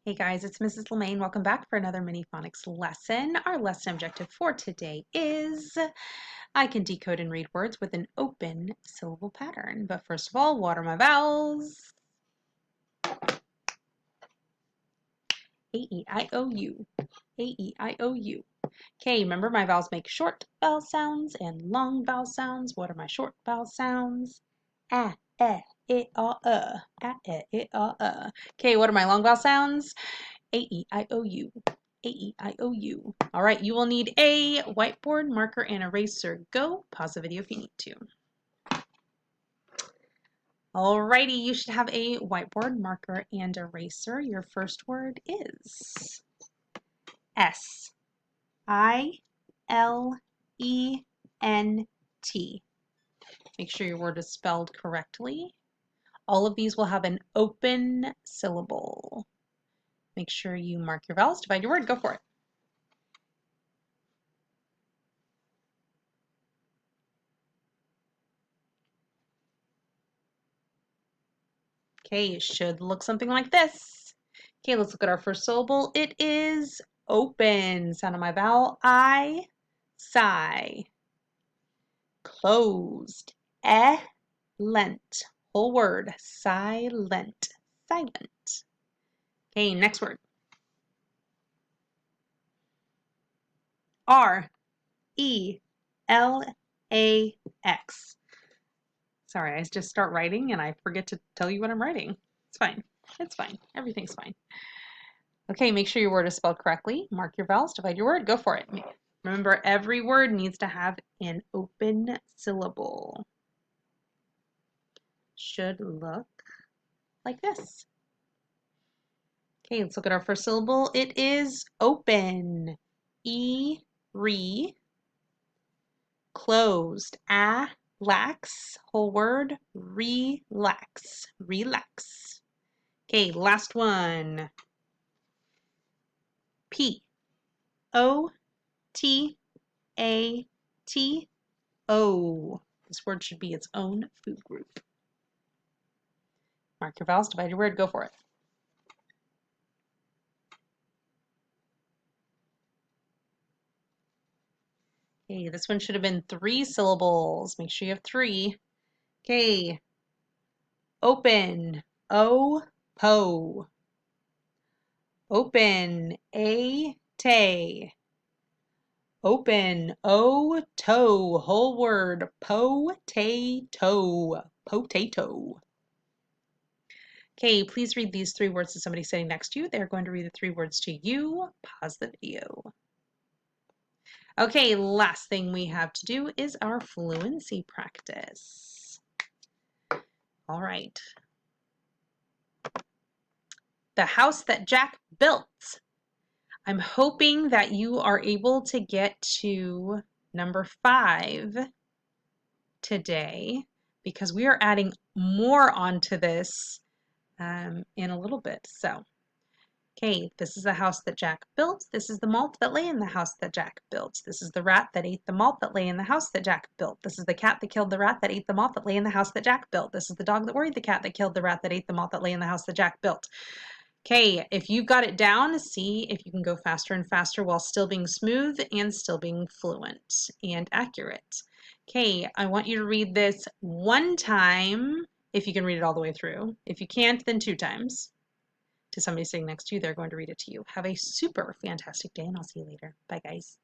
Hey guys, it's Mrs. Lemaine. Welcome back for another mini phonics lesson. Our lesson objective for today is I can decode and read words with an open syllable pattern. But first of all, what are my vowels? A-E-I-O-U. A-E-I-O-U. Okay, remember my vowels make short vowel sounds and long vowel sounds. What are my short vowel sounds? Ah, eh, I, ah, eh, I. Okay, what are my long vowel sounds? A-E-I-O-U. A-E-I-O-U. All right, you will need a whiteboard, marker, and eraser. Go. Pause the video if you need to. Alrighty, you should have a whiteboard, marker, and eraser. Your first word is S-I-L-E-N-T. Make sure your word is spelled correctly. All of these will have an open syllable. Make sure you mark your vowels, divide your word, go for it. Okay, it should look something like this. Okay, let's look at our first syllable. It is open. Sound of my vowel. I, sigh. Closed. Lent. Whole word. Silent. Silent. Okay, next word. R-E-L-A-X. Sorry, I just start writing and I forget to tell you what I'm writing. It's fine. It's fine. Everything's fine. Okay, make sure your word is spelled correctly. Mark your vowels, divide your word, go for it. Remember, every word needs to have an open syllable. Should look like this. Okay, let's look at our first syllable. It is open. E-re. Closed. A-lax. Whole word. Relax. Relax. Okay, last one. P-O-T-A-T-O. This word should be its own food group. Mark your vowels, divide your word, go for it. Okay, this one should have been 3 syllables. Make sure you have 3. Okay, open, O-po. Open, A-tay. Open, O-toe. Whole word, po-tay-toe. Potato. Okay, please read these 3 words to somebody sitting next to you. They're going to read the 3 words to you. Pause the video. Okay, last thing we have to do is our fluency practice. All right. The house that Jack built. I'm hoping that you are able to get to number 5 today because we are adding more onto this in a little bit. So, okay, this is the house that Jack built. This is the malt that lay in the house that Jack built. This is the rat that ate the malt that lay in the house that Jack built. This is the cat that killed the rat that ate the malt that lay in the house that Jack built. This is the dog that worried the cat that killed the rat that ate the malt that lay in the house that Jack built. Okay, if you've got it down, see if you can go faster and faster while still being smooth and still being fluent and accurate. Okay, I want you to read this 1 time, if you can read it all the way through. If you can't, then 2 times. To somebody sitting next to you, they're going to read it to you. Have a super fantastic day, and I'll see you later. Bye, guys.